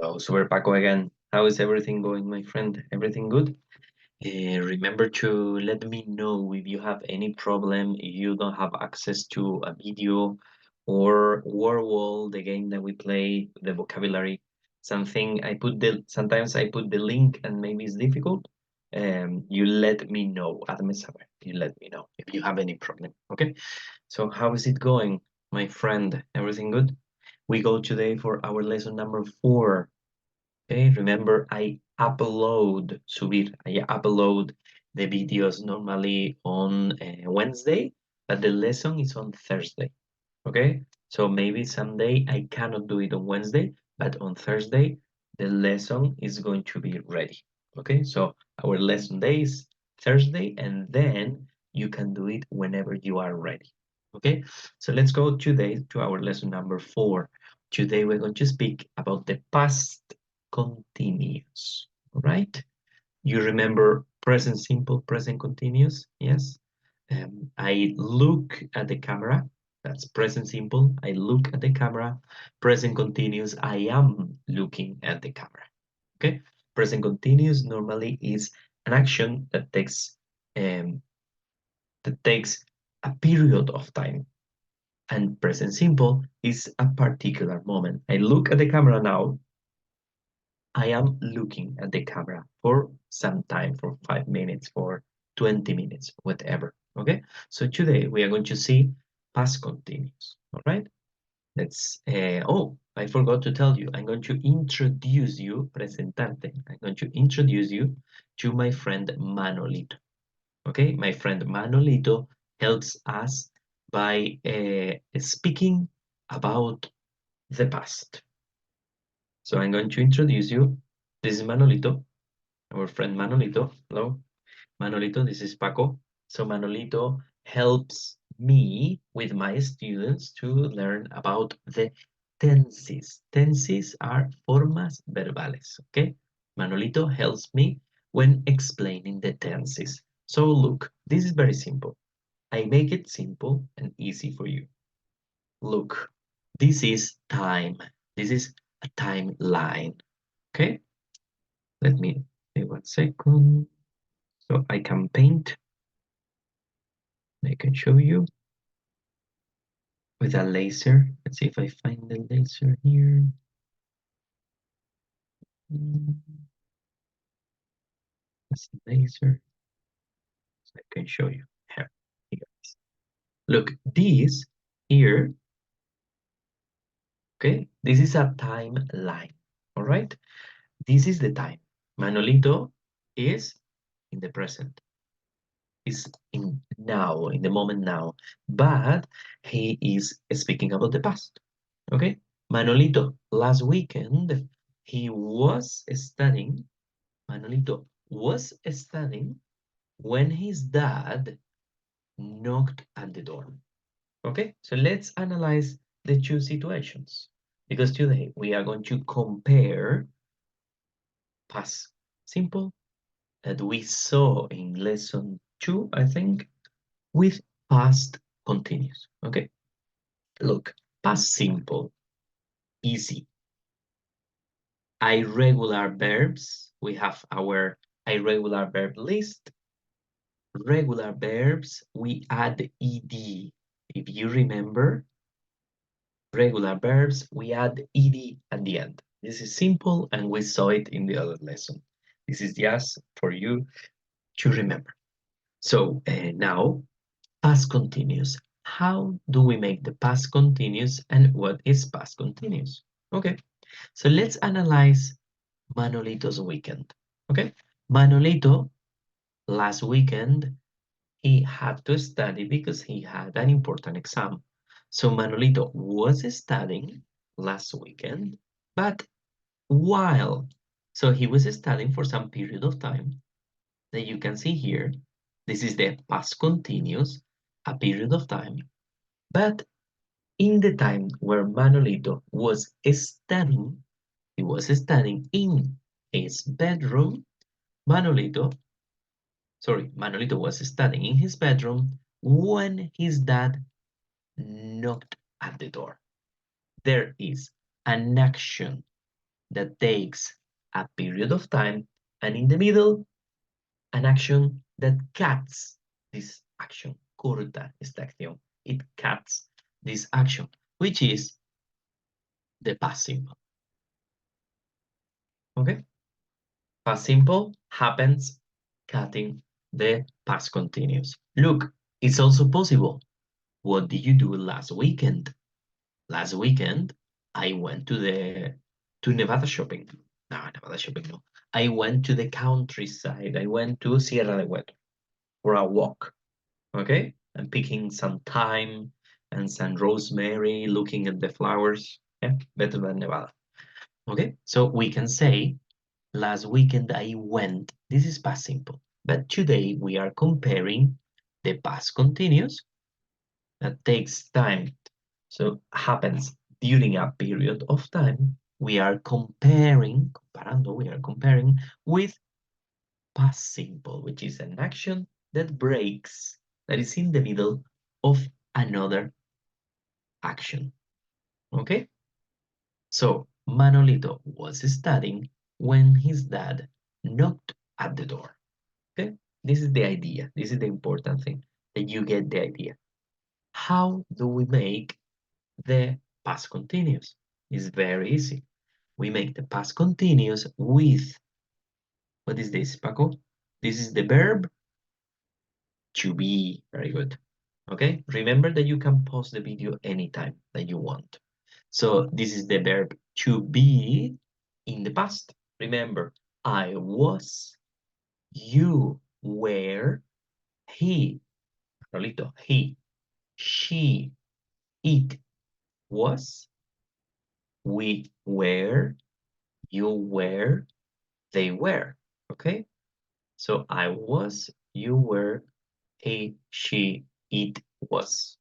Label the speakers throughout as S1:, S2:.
S1: Oh, Super Paco again. How is everything going, my friend? Everything good? Remember to let me know if you have any problem, if you don't have access to a video or Wordwall, the game that we play, the vocabulary, sometimes I put the link and maybe it's difficult. You let me know, hazme saber. You let me know if you have any problem. Okay? So how is it going, my friend? Everything good? We go today for our lesson number 4. Okay, remember I upload the videos normally on Wednesday, but the lesson is on Thursday. Okay, so maybe someday I cannot do it on Wednesday, but on Thursday the lesson is going to be ready. Okay, so our lesson day is Thursday, and then you can do it whenever you are ready. Okay, so let's go today to our lesson number 4. Today we're going to speak about the past continuous. All right, you remember present simple, present continuous? Yes. I look at the camera. That's present simple. I look at the camera. Present continuous. I am looking at the camera. Okay. Present continuous normally is an action um, that takes a period of time, and present simple is a particular moment. I look at the camera now. I am looking at the camera for some time, for 5 minutes, for 20 minutes, whatever. Okay, so today we are going to see past continuous. All right, oh, I forgot to tell you, I'm going to introduce you, presentarte. I'm going to introduce you to my friend Manolito. Okay, my friend Manolito helps us by speaking about the past. So I'm going to introduce you. This is Manolito, our friend Manolito. Hello, Manolito, this is Paco. So Manolito helps me with my students to learn about the tenses. Tenses are formas verbales, okay? Manolito helps me when explaining the tenses. So look, this is very simple. I make it simple and easy for you. Look, this is time. This is a timeline, okay? Let me say 1 second. So I can paint. I can show you with a laser. Let's see if I find the laser here. It's a laser. So I can show you. Here it is. Look, this here, okay? This is a timeline, all right? This is the time. Manolito is in the present, is in now, in the moment now, but he is speaking about the past, okay? Manolito, last weekend, he was studying, Manolito was studying when his dad knocked at the door. Okay, so let's analyze the two situations, because today we are going to compare past simple that we saw in lesson 2, I think, with past continuous. Okay, look, past simple, easy. Irregular verbs, we have our irregular verb list. Regular verbs, we add ed. If you remember, regular verbs, we add ed at the end. This is simple, and we saw it in the other lesson. This is just for you to remember. So now, past continuous. How do we make the past continuous, and what is past continuous? Okay, so let's analyze Manolito's weekend. Okay, Manolito, last weekend, he had to study because he had an important exam. So Manolito was studying last weekend, but while, so he was studying for some period of time that you can see here. This is the past continuous, a period of time. But in the time where Manolito was studying, he was studying in his bedroom. Manolito Manolito was studying in his bedroom when his dad knocked at the door. There is an action that takes a period of time, and in the middle, an action that cuts this action. Corta esta acción. It cuts this action, which is the past simple. Okay? Past simple happens cutting the past continuous. Look, it's also possible. What did you do last weekend? Last weekend, I went to Nevada shopping. No, Nevada shopping, no. I went to the countryside. I went to Sierra de Hueto for a walk. Okay? I'm picking some thyme and some rosemary, looking at the flowers. Yeah, better than Nevada. Okay? So we can say, last weekend I went. This is past simple. But today we are comparing the past continuous that takes time. So happens during a period of time. We are comparando, we are comparing with past simple, which is an action that breaks, that is in the middle of another action. Okay? So Manolito was studying when his dad knocked at the door. Okay? This is the idea. This is the important thing, that you get the idea. How do we make the past continuous? It's very easy. We make the past continuous with, what is this, Paco? This is the verb to be. Very good. Okay, remember that you can pause the video anytime that you want. So this is the verb to be in the past. Remember, I was, you were, he, Rolito, he, she, it was, we were, you were, they were. Okay, so I was, you were, he, she, it was.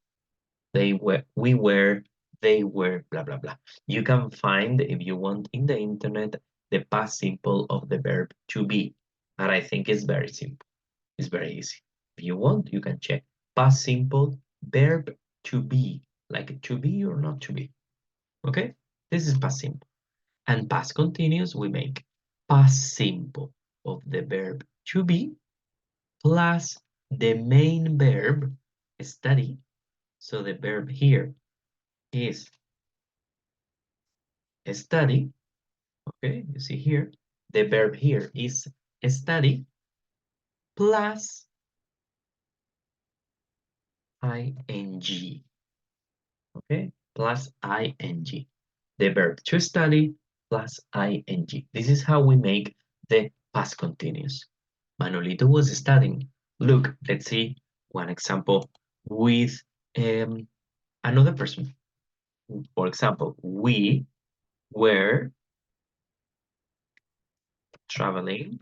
S1: They were, we were, they were, blah, blah, blah. You can find, if you want, in the internet, the past simple of the verb to be. And I think it's very simple. It's very easy. If you want, you can check past simple, verb to be, like to be or not to be. Okay? This is past simple. And past continuous, we make past simple of the verb to be plus the main verb, study. So the verb here is study. Okay, you see here, the verb here is study plus ing. Okay, plus ing. The verb to study plus ing. This is how we make the past continuous. Manolito was studying. Look, let's see one example with another person. For example, we were traveling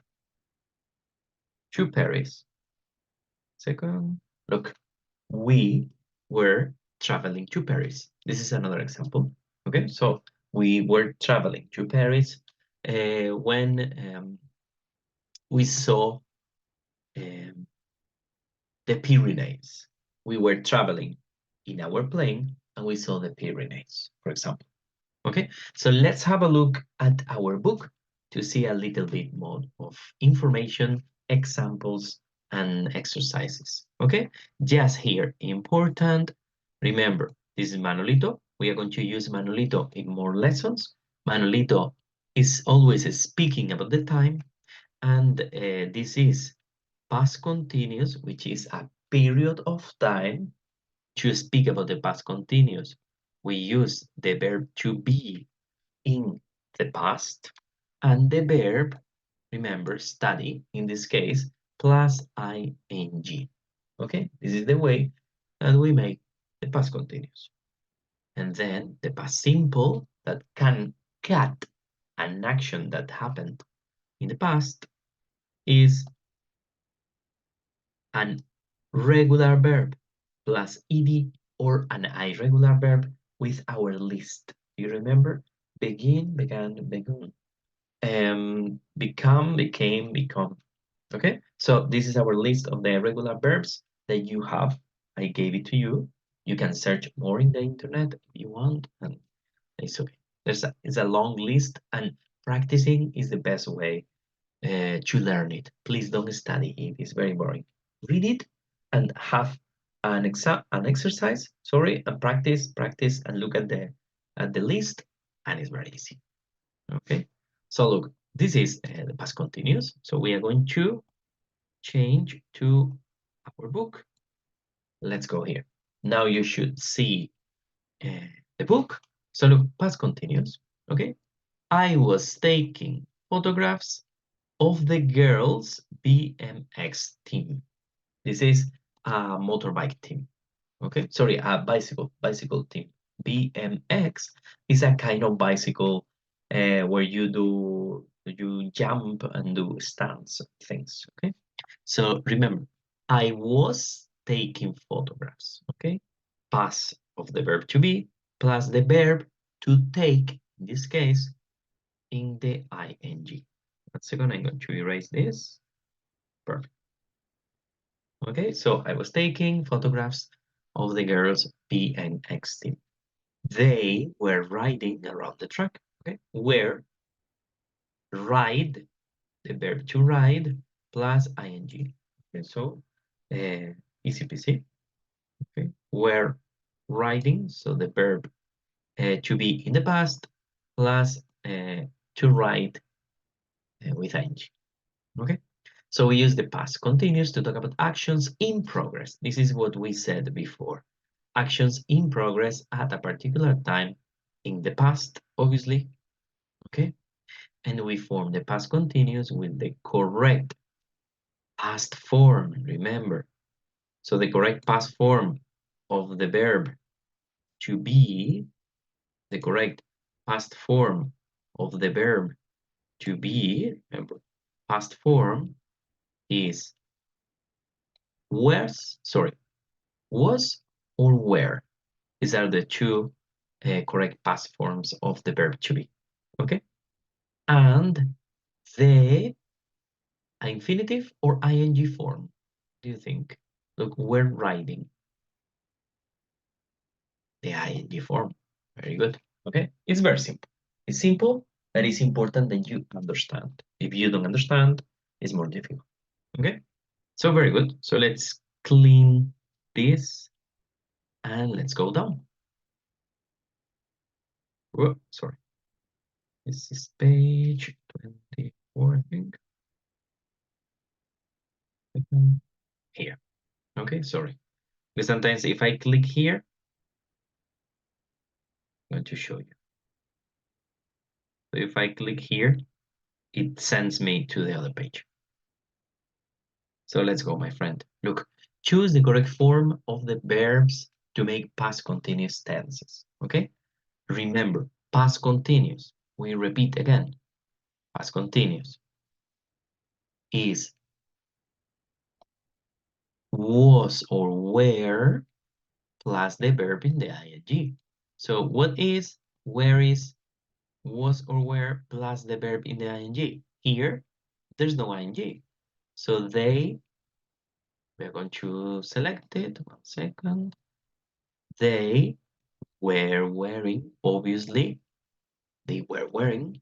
S1: to Paris. Second, look, we were traveling to Paris. This is another example. Okay, so we were traveling to Paris when we saw um, the Pyrenees. We were traveling in our plane and we saw the Pyrenees, for example. Okay, so let's have a look at our book to see a little bit more of information, examples, and exercises. Okay, just here, important. Remember, this is Manolito. We are going to use Manolito in more lessons. Manolito is always speaking about the time, and this is past continuous, which is a period of time. To speak about the past continuous, we use the verb to be in the past and the verb, remember, study in this case, plus ing. Okay, this is the way that we make the past continuous. And then the past simple that can cut an action that happened in the past is an regular verb plus ed or an irregular verb with our list. You remember? Begin, began, begun. Become, became, become. Okay, so this is our list of the irregular verbs that you have. I gave it to you. You can search more in the internet if you want, and it's okay. It's a long list, and Practicing is the best way to learn it. Please don't study it. It's very boring. Read it and have an exercise, sorry, and practice, and look at the list, and it's very easy. Okay. So look, this is the past continuous. So we are going to change to our book. Let's go here. Now you should see the book. So look, past continuous. Okay. I was taking photographs of the girls' BMX team. This is a motorbike team. Okay, sorry, a bicycle team. BMX is a kind of bicycle where you jump and do stunts things. Okay, so remember, I was taking photographs. Okay, past of the verb to be plus the verb to take. In this case, in the ing. 1 second, I'm going to erase this. Perfect. Okay, so I was taking photographs of the girls' BMX team. They were riding around the track. Okay, where ride, the verb to ride plus ing. Okay, so easy peasy. Okay, were riding, so the verb to be in the past plus to ride with ing. Okay, so we use the past continuous to talk about actions in progress. This is what we said before. Actions in progress at a particular time in the past, obviously. Okay, and we form the past continuous with the correct past form, remember. So the correct past form of the verb to be, the correct past form of the verb to be, remember, past form is was or were. These are the two correct past forms of the verb to be. Okay? And the infinitive or ing form, do you think? Look, we're writing the ing form. Very good. Okay? It's very simple. It's simple, but it's important that you understand. If you don't understand, it's more difficult. Okay? So very good. So let's clean this and let's go down. Whoa, sorry. This is page 24, I think. Here. Okay, sorry. Because sometimes if I click here, I'm going to show you. So if I click here, it sends me to the other page. So let's go, my friend. Look, choose the correct form of the verbs to make past continuous tenses. Okay? Remember, past continuous. We repeat again. Past continuous is was or were plus the verb in the ing. So what is, where is, was or were plus the verb in the ing? Here, there's no ing. So we're going to select it. 1 second. They were wearing, obviously, they were wearing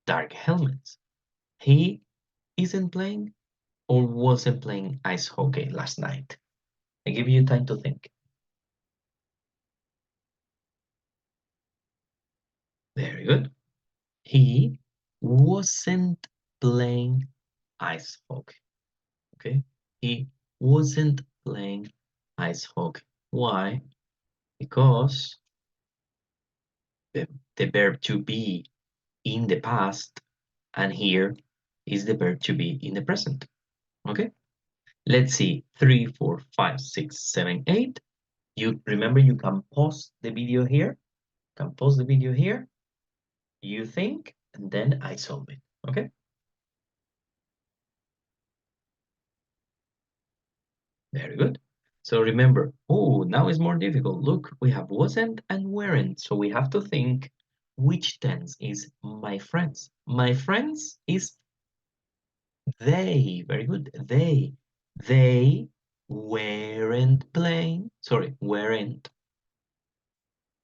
S1: dark helmets. He isn't playing or wasn't playing ice hockey last night. I give you time to think. Very good. He wasn't playing ice hockey. Okay? He wasn't playing ice hockey. Why? Because the verb to be in the past and here is the verb to be in the present. Okay? Let's see. 3, 4, 5, 6, 7, 8. You remember you can pause the video here. Can pause the video here. You think, and then I solve it. Okay? Very good. So remember, oh, now it's more difficult. Look, we have wasn't and weren't. So we have to think which tense is my friends. My friends is they. Very good. They weren't playing, sorry, weren't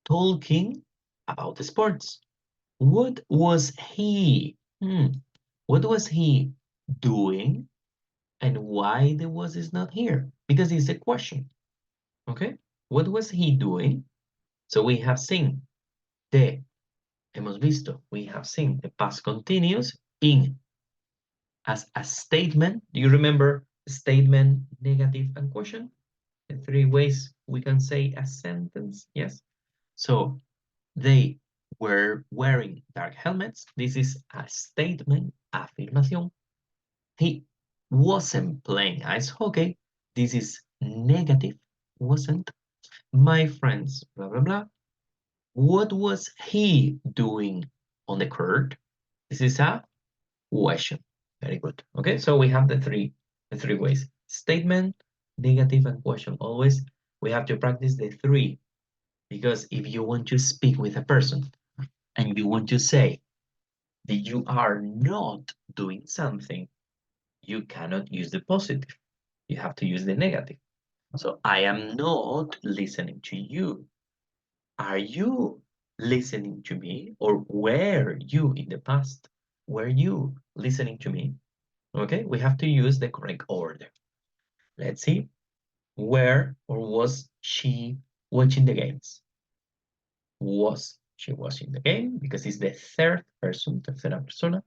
S1: talking about the sports. What was he? What was he doing? And why the was is not here? Because it's a question. Okay? What was he doing? So we have seen the, hemos visto, we have seen the past continuous in as a statement. Do you remember statement, negative, and question? The three ways we can say a sentence. Yes. So they were wearing dark helmets. This is a statement, afirmación. He wasn't playing ice hockey. This is negative, wasn't. My friends, blah, blah, blah. What was he doing on the court? This is a question. Very good. Okay, so we have the three ways. Statement, negative, and question. Always we have to practice the three, because if you want to speak with a person and you want to say that you are not doing something, you cannot use the positive. You have to use the negative. So I am not listening to you. Are you listening to me? Or were you in the past? Were you listening to me? Okay, we have to use the correct order. Let's see. Where or was she watching the games? Was she watching the game? Because it's the third person, tercera persona.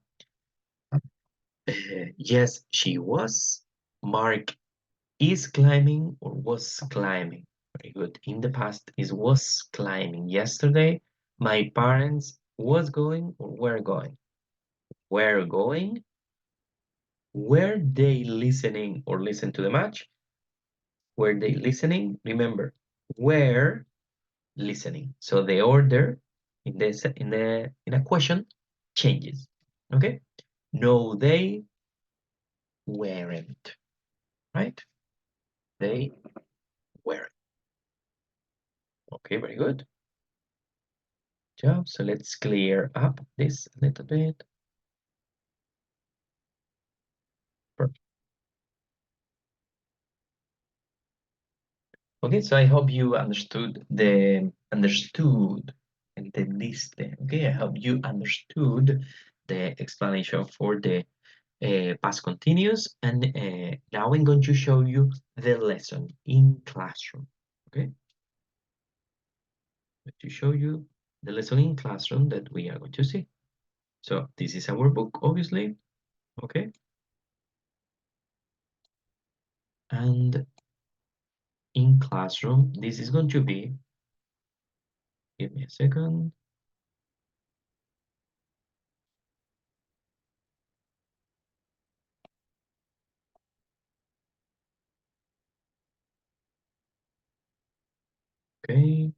S1: Yes, she was. Mark is climbing or was climbing. Very good. In the past is was climbing. Yesterday, my parents was going or were going. Were going. Were they listening or listen to the match? Were they listening? Remember, were listening. So the order in a question changes. Okay? No, they weren't. Right? They weren't. Okay, very good job. So let's clear up this a little bit. Perfect. Okay, so I hope you entendiste. Okay, I hope you understood the explanation for the past continuous, and now I'm going to show you the lesson in classroom. Okay, to show you the lesson in classroom that we are going to see. So this is our book, obviously. Okay, and in classroom, this is going to be, give me a second. Okay,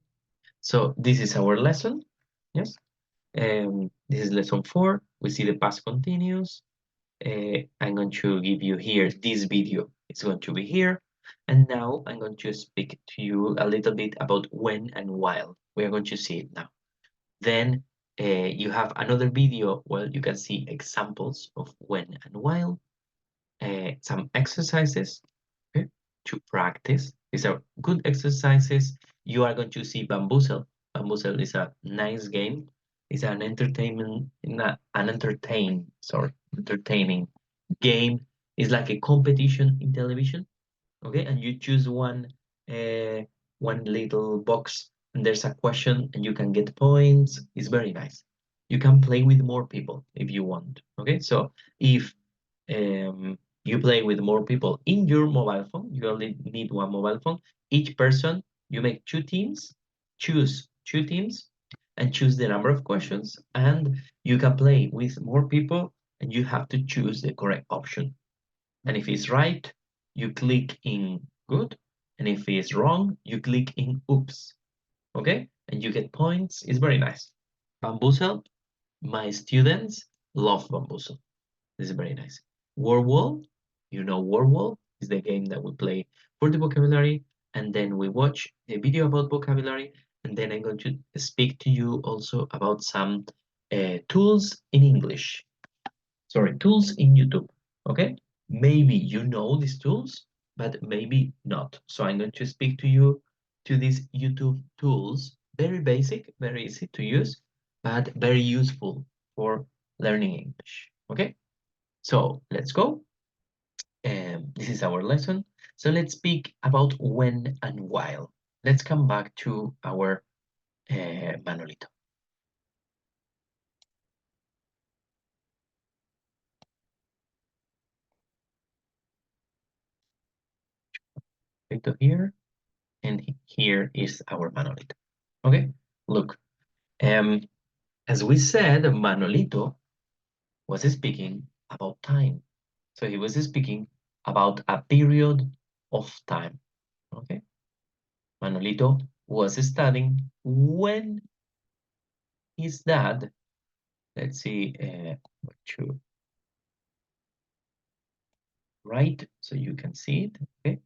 S1: so this is our lesson. Yes, this is lesson 4. We see the past continuous. I'm going to give you here this video. It's going to be here. And now I'm going to speak to you a little bit about when and while. We are going to see it now. Then you have another video where you can see examples of when and while, some exercises, okay, to practice. These are good exercises. You are going to see Bamboozle. Bamboozle is a nice game. It's an entertaining game. It's like a competition in television, okay? And you choose one little box, and there's a question, and you can get points. It's very nice. You can play with more people if you want, okay? So if you play with more people in your mobile phone, you only need one mobile phone. Each person, you make two teams, choose two teams, and choose the number of questions, and you can play with more people, and you have to choose the correct option. And if it's right, you click in good. And if it's wrong, you click in oops. Okay? And you get points. It's very nice. Bamboozle, my students love Bamboozle. This is very nice. Wordwall, you know Wordwall is the game that we play for the vocabulary. And then we watch a video about vocabulary. And then I'm going to speak to you also about some tools in English. Sorry, tools in YouTube. Okay? Maybe you know these tools, but maybe not. So I'm going to speak to you to these YouTube tools. Very basic, very easy to use. but very useful for learning English. Okay, so let's go. This is our lesson. So let's speak about when and while. Let's come back to our Manolito. Here, and here is our Manolito. Okay, look. Um, as we said, Manolito was speaking about time. So he was speaking about a period of time. Okay, Manolito was studying when his dad, let's see, what to write so you can see it. Okay,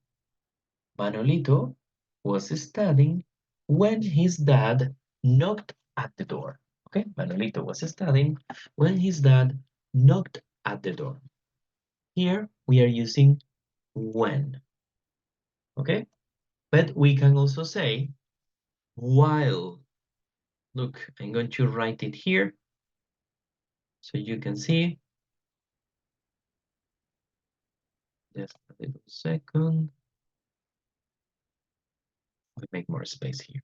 S1: Manolito was studying when his dad knocked at the door. Okay, Manolito was studying when his dad knocked at the door. Here we are using when. Okay, but we can also say while. Look, I'm going to write it here so you can see. Just a little second. We make more space here.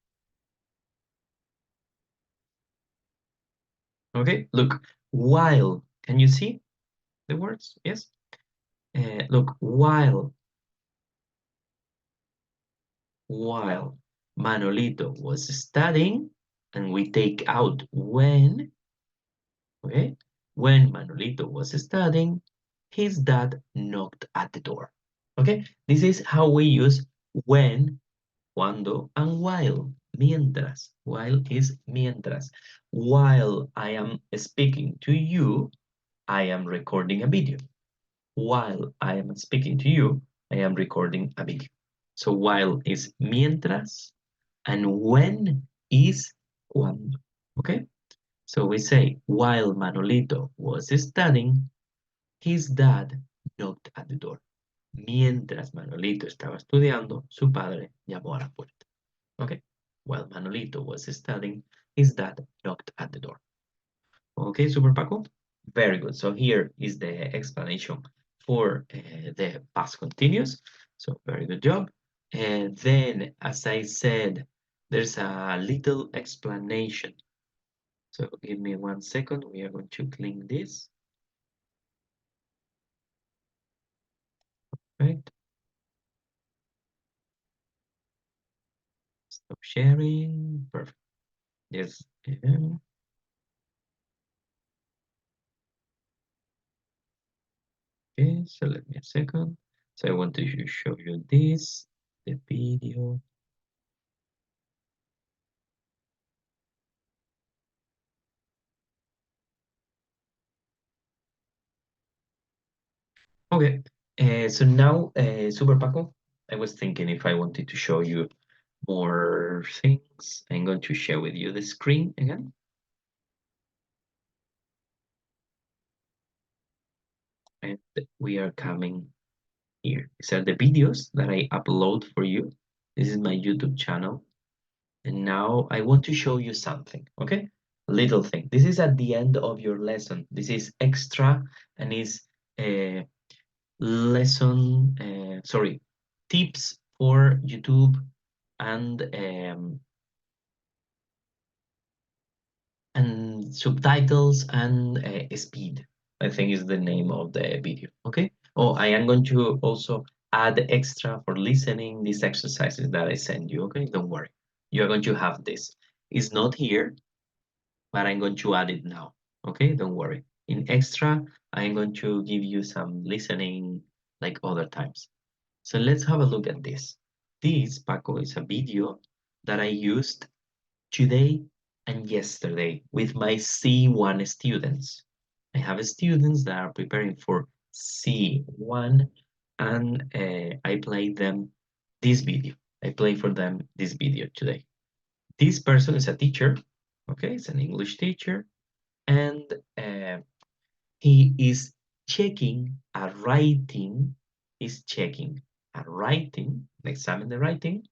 S1: Okay, look, while. Can you see the words? Yes. Look, while Manolito was studying, and we take out when, okay? When Manolito was studying, his dad knocked at the door. Okay? This is how we use when, cuando, and while. Mientras. While is mientras. While I am speaking to you, I am recording a video. While I am speaking to you, I am recording a video. So while is mientras, and when is cuando. Okay? So we say, while Manolito was studying, his dad knocked at the door. Mientras Manolito estaba estudiando, su padre llamó a la puerta. Okay? While Manolito was studying, his dad knocked at the door. Okay, Super Paco? Very good. So here is the explanation for the past continuous. So very good job. And then, as I said, there's a little explanation. So give me 1 second. We are going to clean this. Right? Stop sharing. Perfect. Yes. Okay, so let me a second. So I want to show you this, the video. Okay, so now, Super Paco, I was thinking if I wanted to show you more things, I'm going to share with you the screen again. And we are coming here. These are the videos that I upload for you. This is my YouTube channel. And now I want to show you something, okay? A little thing. This is at the end of your lesson. This is extra and is sorry, tips for YouTube and subtitles and speed, I think is the name of the video, okay? Oh, I am going to also add extra for listening these exercises that I send you, okay? Don't worry. You're going to have this. It's not here, but I'm going to add it now, okay? Don't worry. In extra, I'm going to give you some listening like other times. So let's have a look at this. This, Paco, is a video that I used today and yesterday with my C1 students. I have students that are preparing for C1 and I play them this video. I play for them this video today. This person is a teacher, okay, it's an English teacher, and uh, he is checking a writing, he's checking a writing, an examine the writing.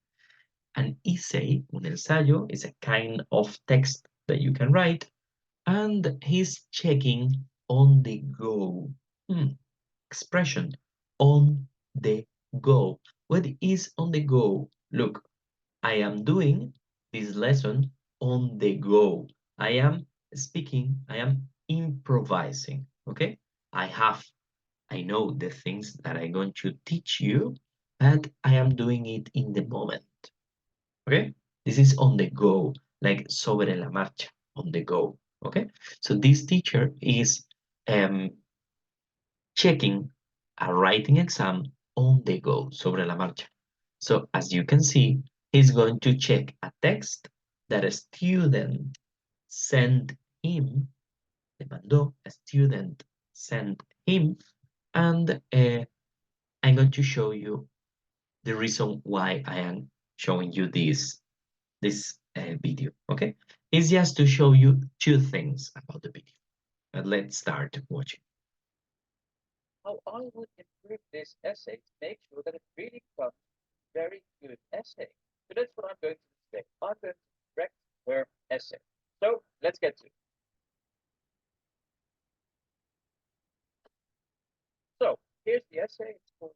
S1: An essay, un ensayo, is a kind of text that you can write and he's checking on the go. Expression on the go. What is on the go? Look, I am doing this lesson on the go. I am speaking, I am improvising, okay? I know the things that I'm going to teach you, but I am doing it in the moment, okay? This is on the go, like sobre la marcha, on the go, okay? So this teacher is um, checking a writing exam on the go, sobre la marcha. So as you can see, he's going to check a text that a student sent him, le mandó, a student sent him, and I'm going to show you the reason why I am showing you this video, okay? It's just to show you two things about the video. But let's start watching.
S2: How I would improve this essay to make sure that it really becomes a very good essay. So that's what I'm going to do today. I'm going to correct her essay. So let's get to it. So here's the essay. It's called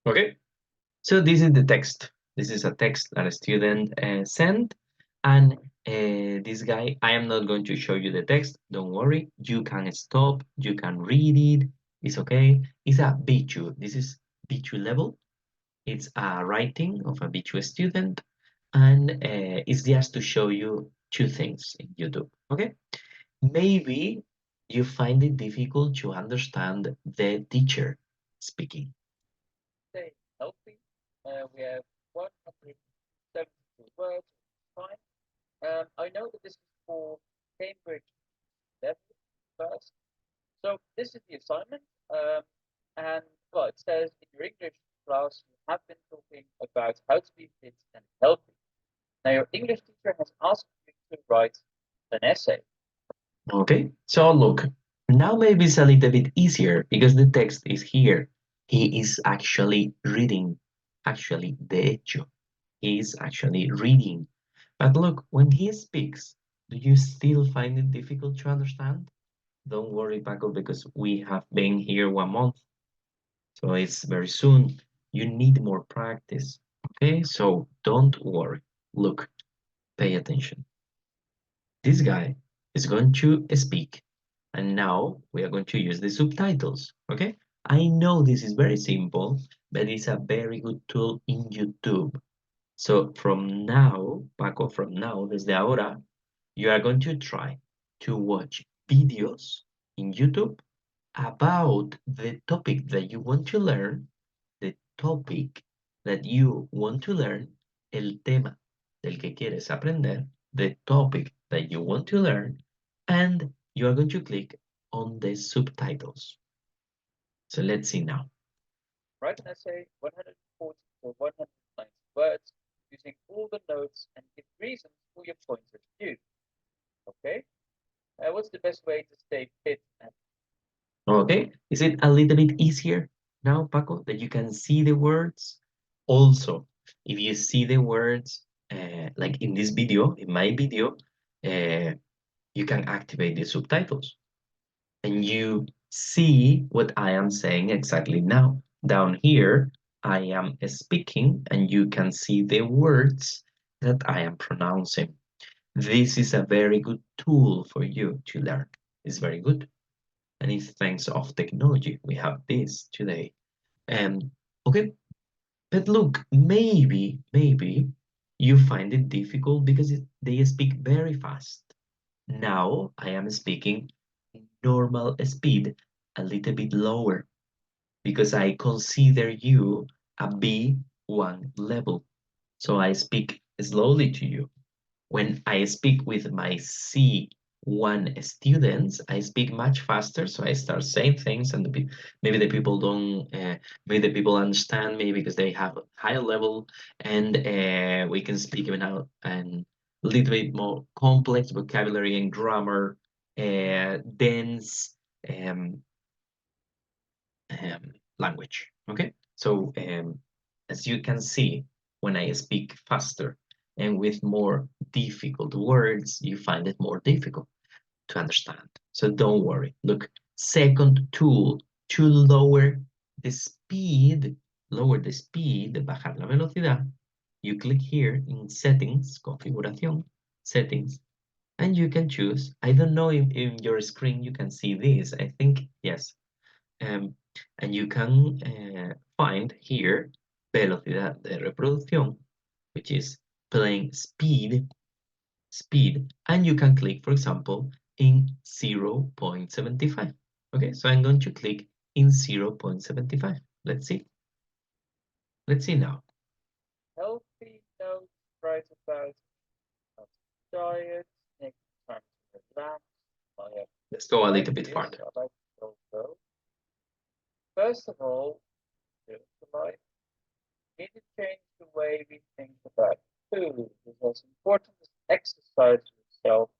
S1: Okay, so this is the text. This is a text that a student sent, and this guy, I am not going to show you the text. Don't worry, you can stop, you can read it. It's okay. It's a B2. This is B2 level. It's a writing of a B2 student, and it's just to show you two things in YouTube. Okay, maybe you find it difficult to understand the teacher speaking.
S2: stay healthy. We have 172 words. Fine. I know that this is for Cambridge level first. So this is the assignment. And well, it says in your English class, you have been talking about how to be fit and healthy. Now, your English teacher has asked you to write an essay.
S1: Okay, so look, now maybe it's a little bit easier because the text is here. He is actually reading. Actually, de hecho, he is actually reading. But look, when he speaks, do you still find it difficult to understand? Don't worry, Paco, because we have been here 1 month, so it's very soon. You need more practice. Okay, so don't worry. Look, pay attention. This guy is going to speak, and now we are going to use the subtitles, okay? I know this is very simple, but it's a very good tool in YouTube. So from now, Paco, from now, desde ahora, you are going to try to watch videos in YouTube about the topic that you want to learn, the topic that you want to learn, el tema del que quieres aprender, the topic that you want to learn, and you are going to click on the subtitles. So let's see now.
S2: Write an essay 140 or 190 words using all the notes and give reasons for your point of view. Okay? What's the best way to stay fit and
S1: Okay, is it a little bit easier now, Paco, that you can see the words? Also, if you see the words, like in this video, in my video, uh, you can activate the subtitles and you see what I am saying exactly now. Down here, I am speaking and you can see the words that I am pronouncing. This is a very good tool for you to learn. It's very good. And it's thanks of technology we have this today. And okay, but look, maybe you find it difficult because they speak very fast. Now I am speaking normal speed, a little bit lower, because I consider you a B1 level. So I speak slowly to you. When I speak with my C1 students, I speak much faster. So I start saying things, and maybe the people don't, maybe the people understand me because they have a higher level, and we can speak even out and a little bit more complex vocabulary and grammar, dense um, language. Okay, so as you can see, when I speak faster and with more difficult words, you find it more difficult. to understand. So don't worry. Look, second tool to lower the speed, bajar la velocidad. You click here in settings, configuración, settings, and you can choose. I don't know if in your screen you can see this. I think yes. And you can find here velocidad de reproducción, which is playing speed, and you can click, for example, in 0.75. Okay, so I'm going to click in 0.75. Let's see. Let's see now.
S2: Healthy notes, write about diet, take time to relax.
S1: Let's go a little bit farther.
S2: I like to go. First of all, life, we need to change the way we think about food. It's as important as exercise yourself.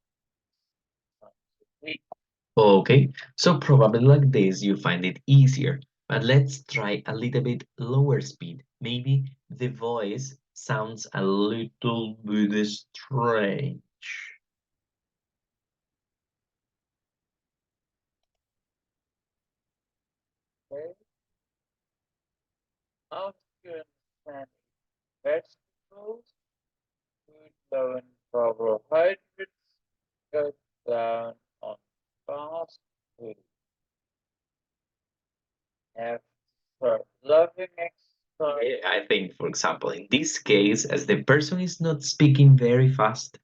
S1: Okay, so probably like this you find it easier, but let's try a little bit lower speed. Maybe the voice sounds a little bit strange.
S2: Okay. After you understand vegetables, food low in carbohydrates, cut down on fast food. Have loving exercise.
S1: I think, for example, in this case, as the person is not speaking very fast,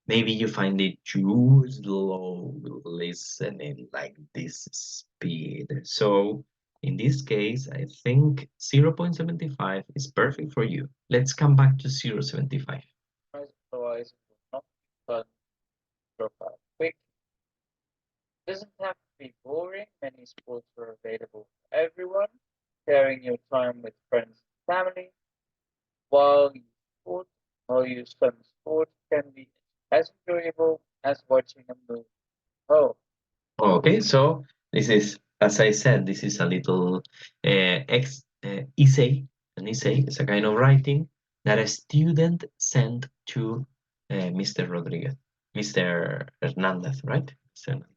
S1: maybe you find it too slow listening like this speed. So in this case, I think 0.75 is perfect for you. Let's come back to 0.75.
S2: Otherwise, it will not be fun. Drop out quick. Doesn't have to be boring. Many sports are available for everyone. Sharing your time with friends and family while you sport, while you some sport can be as enjoyable as watching a movie. Oh,
S1: Okay, so this is, as I said, this is a little essay. An essay is a kind of writing that a student sent to Mr. Rodriguez, Mr. Hernandez, right? Mr. Hernandez.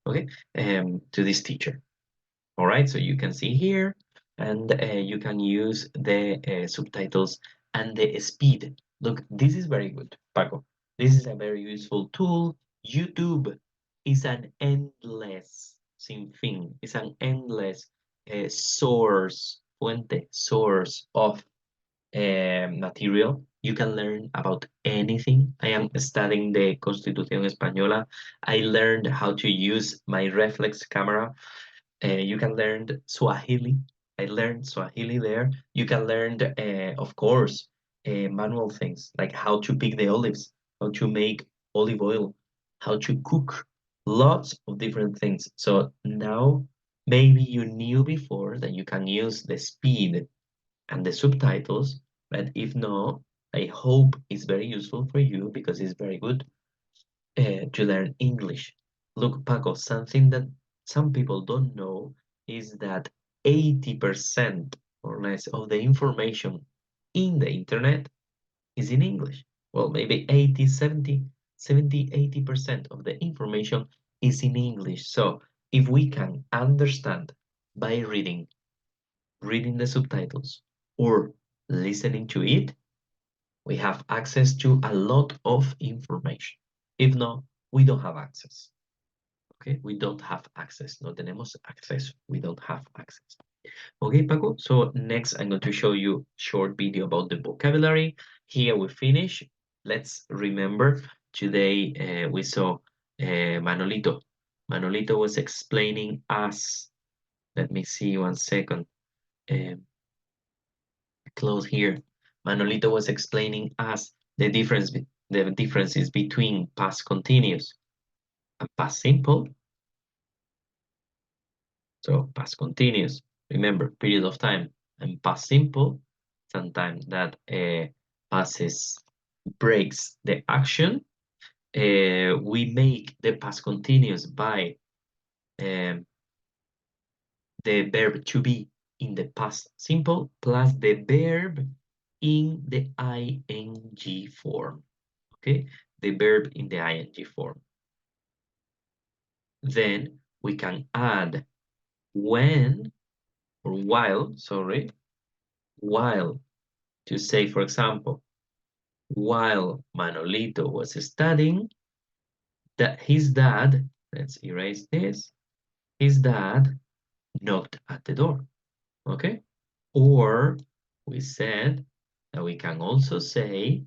S1: Okay, to this teacher. All right, so you can see here, and you can use the subtitles and the speed. Look, this is very good, Paco. This is a very useful tool. YouTube is an endless, sin fin, it's an endless source of material. You can learn about anything. I am studying the Constitución Española. I learned how to use my reflex camera. You can learn Swahili. I learned Swahili there. You can learn, of course, manual things like how to pick the olives, how to make olive oil, how to cook, lots of different things. So now maybe you knew before that you can use the speed and the subtitles, but if not, I hope it's very useful for you because it's very good to learn English. Look, Paco, something that some people don't know is that 80% or less of the information in the internet is in English. Well, maybe 80, 70, 80% of the information is in English. So if we can understand by reading the subtitles or listening to it, we have access to a lot of information. If not, we don't have access. Okay, we don't have access. No tenemos acceso. We don't have access. Okay, Paco. So next, I'm going to show you short video about the vocabulary. Here we finish. Let's remember today we saw Manolito. Manolito was explaining us. Let me see 1 second. Close here. Manolito was explaining us the differences between past continuous and past simple. So past continuous, remember, period of time, and past simple, sometimes that passes breaks the action. We make the past continuous by um, the verb to be in the past simple plus the verb in the ing form. Okay, the verb in the ing form. then we can add when or while, sorry, while to say, for example, while Manolito was studying, that his dad, let's erase this, his dad knocked at the door, okay? Or we said that we can also say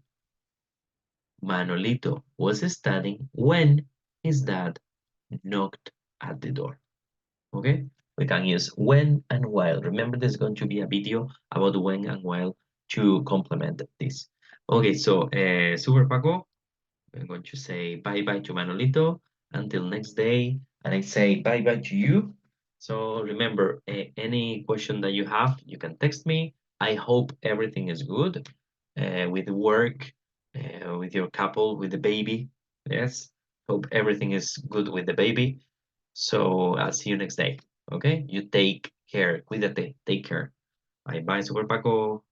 S1: Manolito was studying when his dad knocked at the door, okay? We can use when and while. Remember, there's going to be a video about when and while to complement this. Okay, so Super Paco, I'm going to say bye-bye to Manolito until next day, and I say bye-bye to you. So remember, any question that you have, you can text me. I hope everything is good with work, with your couple, with the baby. Yes, hope everything is good with the baby. So I'll see you next day. Okay, you take care. Cuídate. Take care. Bye bye, Super Paco.